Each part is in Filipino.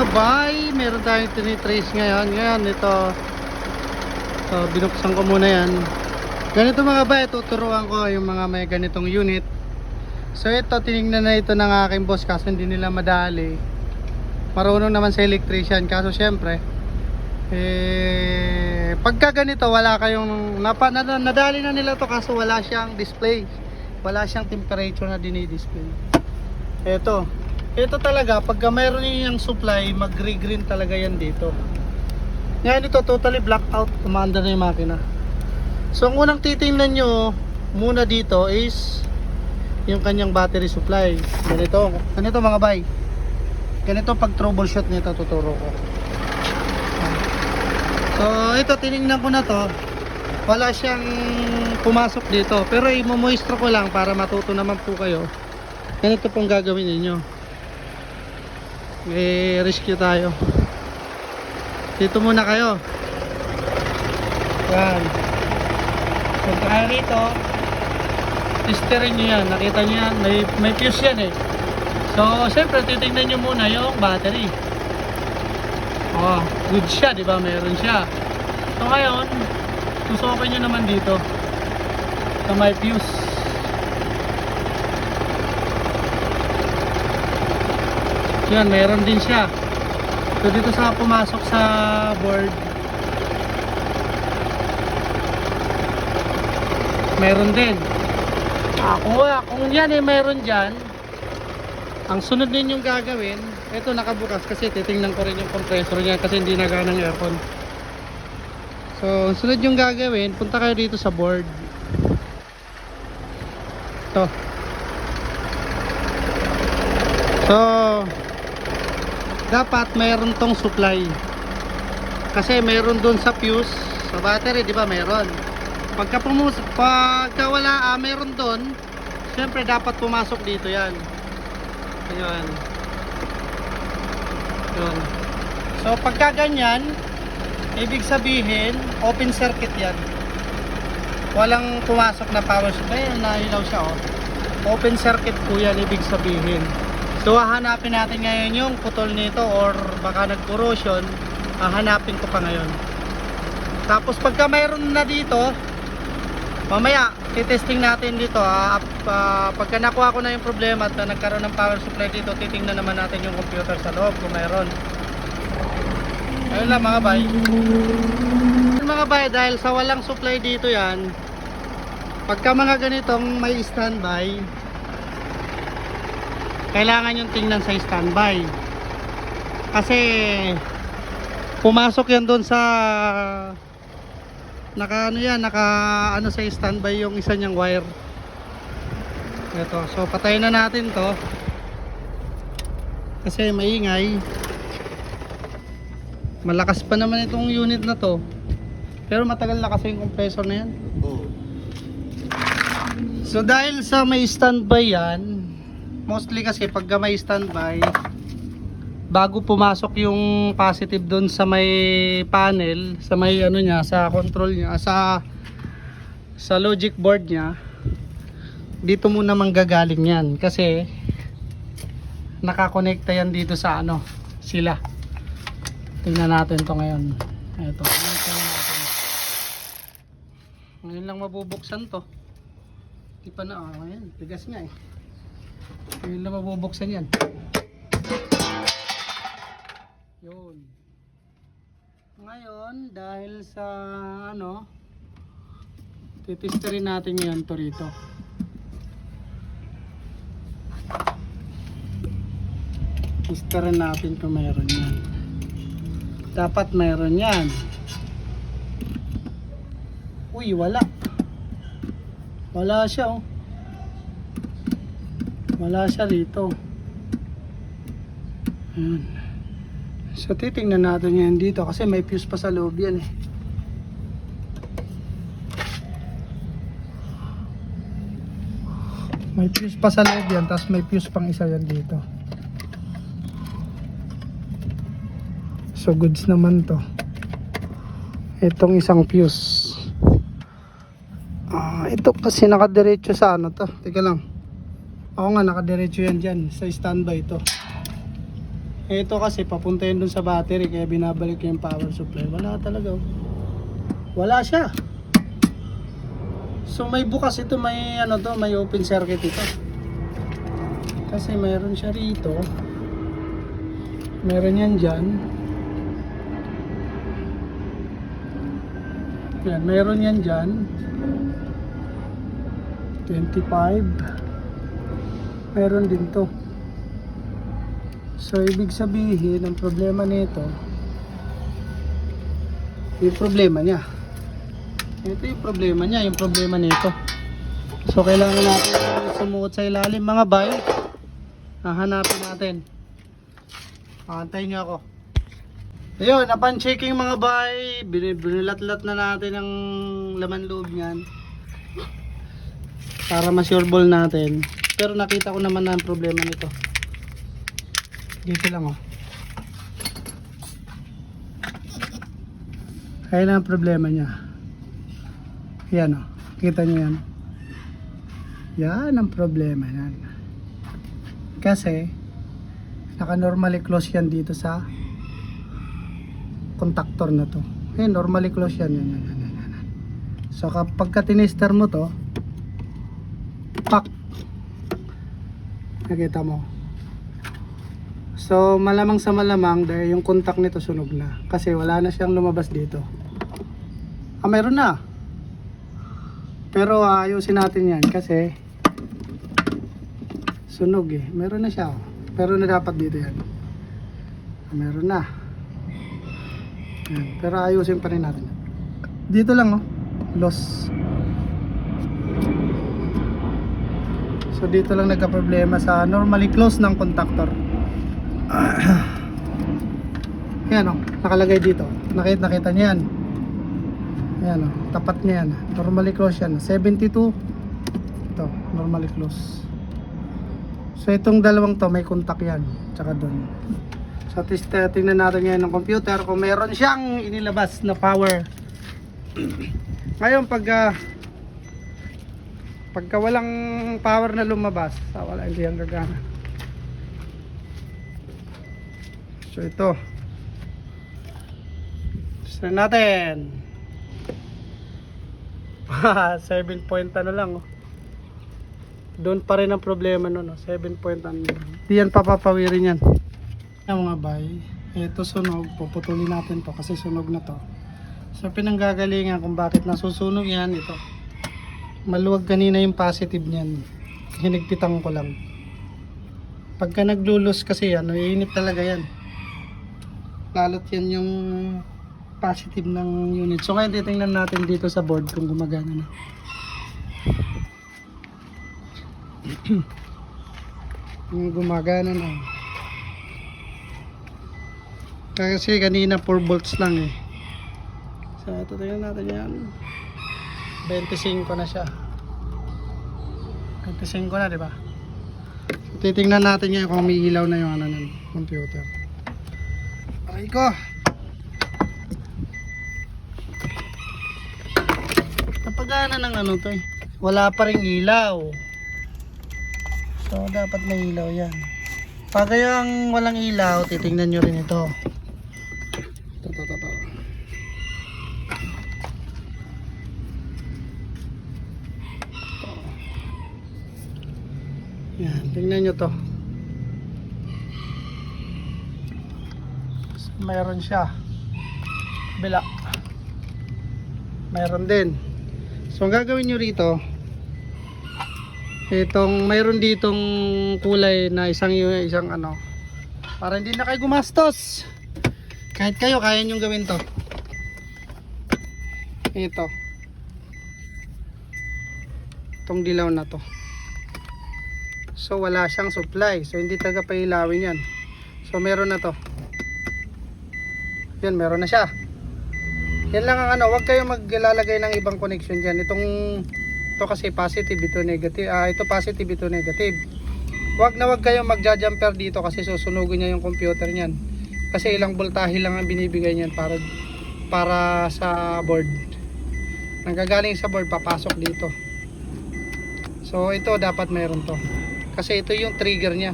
mga bay, meron tayong tinitrace ngayon ito, so binuksan ko muna yan. Ganito mga bay, tuturuan ko yung mga may ganitong unit. So ito, tinignan na ito ng aking boss kaso hindi nila madali. Marunong naman sa electrician kaso syempre pagka ganito wala kayong nadali na nila to kaso wala siyang display, wala siyang temperature na dinidisplay. Ito talaga pagka mayroon yung supply, mag-green talaga yan dito. Ngayon ito totally blackout, kumanda na yung makina. So ang unang titingnan nyo muna dito is yung kanyang battery supply. Ganito mga bay, ganito pag troubleshoot nito tuturo ko. So ito, tinignan ko na to, wala siyang pumasok dito, pero i-moisture ko lang para matuto naman po kayo. Ganito pong gagawin ninyo. Rescue tayo dito muna kayo. Yan, punta kayo rito, testerin nyo yan. Nakita nyo yan, may fuse yan eh. So syempre titignan nyo muna yung battery. Oh, good siya, di ba? Meron siya. So ngayon, susukin nyo naman dito sa may fuse. Yan, meron din siya. So dito sa pumasok sa board, meron din. Kung yan eh meron dyan, ang sunod ninyong gagawin, ito nakabukas kasi titingnan ko rin yung compressor niya kasi hindi nagana ng aircon. So sunod yung gagawin, punta kayo dito sa board. Ito. So dapat mayroon tong supply kasi mayroon doon sa fuse sa battery, di ba? Meron. Pagka wala meron doon, syempre dapat pumasok dito yan. Ayun. Yun. So pagka ganyan, ibig sabihin open circuit yan, walang pumasok na power supply. Nahilaw siya oh. Open circuit po yan ibig sabihin. So hahanapin natin ngayon yung putol nito or baka nag-corrosion. Hahanapin ko pa ngayon. Tapos pagka mayroon na dito, mamaya titesting natin dito. Pagka nakuha ko na yung problema at nagkaroon ng power supply dito, titingnan naman natin yung computer sa loob kung mayroon. Ayun lang mga bay. Mga bay, dahil sa walang supply dito yan, pagka mga ganitong may standby, kailangan yung tingnan sa standby kasi pumasok yan doon sa naka sa standby yung isa niyang wire. Ito, so patayin na natin to kasi maingay. Malakas pa naman itong unit na to, pero matagal na kasi yung compressor na yan. So dahil sa may standby yan, mostly kasi pagka may standby, bago pumasok yung positive doon sa may panel, sa may ano niya, sa control niya, sa logic board niya, dito muna manggagaling yan kasi nakakonekta yan dito sa ano, sila. Tingnan natin to ngayon. Ito, ngayon lang mabubuksan to. Di pa na, ngayon, tigas nga eh. Ngayon lang mabubuksan yan. Yun. Ngayon, dahil sa ano, titesterin natin yan to rito. Testerin natin kung mayroon yan. Dapat mayroon yan. Uy, wala. Wala siya oh. Wala siya rito. Ayan. So titingnan natin yan dito kasi may fuse pa sa loob yan eh. May fuse pa sa loob yan, tapos may fuse pang isa yan dito. So goods naman to. Itong isang fuse. Ito kasi nakadiretso sa ano to. Teka lang. Oo nga, nakadiretso yan dyan sa standby to. Ito kasi papunta yun dun sa battery kaya binabalik yung power supply. Wala talaga. Wala siya. So may bukas ito, may ano to, may open circuit ito. Kasi meron siya rito. Meron yan dyan. Yan, meron yan dyan. 25. Meron din to. So ibig sabihin, ang problema nito, yung problema niya. Ito yung problema niya, yung problema nito. So kailangan natin sumuot sa ilalim mga bay. Hahanapin natin. Antayin nyo ako. Ayun, napan-checking mga bay. Binilat-lat na natin ang laman loob niyan. Para ma-sure ball natin. Pero nakita ko naman na ang problema nito. Dito lang oh. Kaya na ang problema niya. Yan oh. Kita niyo yan. Yan ang problema yan. Kasi naka-normally close yan dito sa contactor na to. Eh, normally close yan. Yan. So kapag ka-tinister mo to, pak! Nakita mo. So malamang sa malamang dahil yung contact nito sunog na. Kasi wala na siyang lumabas dito. Mayroon na. Pero ayusin natin yan kasi sunog eh. Meron na siya. Pero na dapat dito yan. Meron na. Yan. Pero ayusin pa rin natin. Dito lang oh. Loss. So dito lang nagka-problema sa normally close ng contactor. Yan oh. Nakalagay dito. Nakita niyo yan. Yan oh. Tapat niya yan. Normally close yan. 72. Ito. Normally close. So itong dalawang to may contact yan. Tsaka dun. So at least tingnan natin ngayon ng computer kung meron siyang inilabas na power. Ngayon pagka walang power na lumabas, wala, hindi yan gagana. So ito. Test natin. 7 point ano lang oh. Doon pa rin ang problema nun, no? 7 point ano. Di yan papapawirin yan. Yung mga bay, ito sunog, puputulin natin to kasi sunog na to. So pinanggagalingan kung bakit nasusunog yan, ito. Maluwag kanina yung positive niyan. Hinigpitan ko lang. Pagka naglulos kasi yan, iinit talaga yan. Lalot yan yung positive ng unit. So ngayon titingnan natin dito sa board kung gumagana na. Gumagana na. Kasi kanina 4 volts lang eh. So ito tingnan natin yan. 25 na siya. 25 na, di ba? So, titingnan natin yan kung may ilaw na yung ano ng computer. Aray ko. Napagana ng ano to eh. Wala pa ring ilaw. So dapat may ilaw yan. Pag yung walang ilaw, titingnan nyo rin ito. Ito. Yan, tingnan nyo to. So, mayroon siya. Bila. Mayroon din. So ang gagawin nyo rito, itong mayroon ditong kulay na isang ano, para hindi na kayo gumastos. Kahit kayo kaya nyo gawin to. Ito. Itong dilaw na to. So wala siyang supply. So hindi taga pailawin yan. So meron na to. Yan, meron na siya. Yan lang ang ano, huwag kayo maglalagay ng ibang connection dyan. Ito kasi positive, ito negative. Ito positive, ito negative. Huwag kayo magja-jumper dito kasi susunugin niya yung computer niyan. Kasi ilang voltahe lang ang binibigay niyan para sa board. Nanggagaling sa board, papasok dito. So ito dapat meron to. Kasi ito yung trigger niya.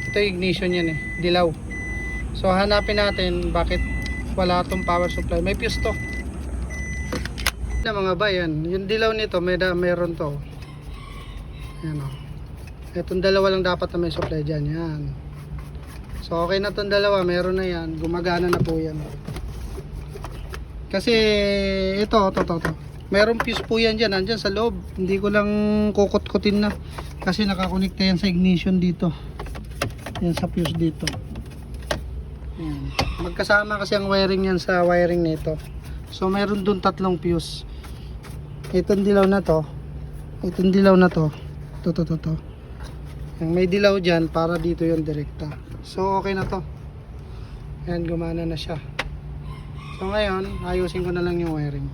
Ito yung ignition niyan eh, dilaw. So hanapin natin bakit wala tong power supply. May fuse to. Na mga bayan, yung dilaw nito meron to. Ayan o. Itong dalawa lang dapat na may supply dyan. Yan. So okay na tong dalawa, meron na yan. Gumagana na po yan. Kasi ito. Meron fuse po yan dyan, nandyan sa loob. Hindi ko lang kukut-kutin na. Kasi nakakonekta yan sa ignition dito. Yan sa fuse dito. Yan. Magkasama kasi ang wiring yan sa wiring nito. So meron dun 3 fuse. Itong dilaw na to. Itong dilaw na to. To. Yung may dilaw dyan para dito yung direkta. So okay na to. Yan, gumana na siya. So ngayon, ayusin ko na lang yung wiring.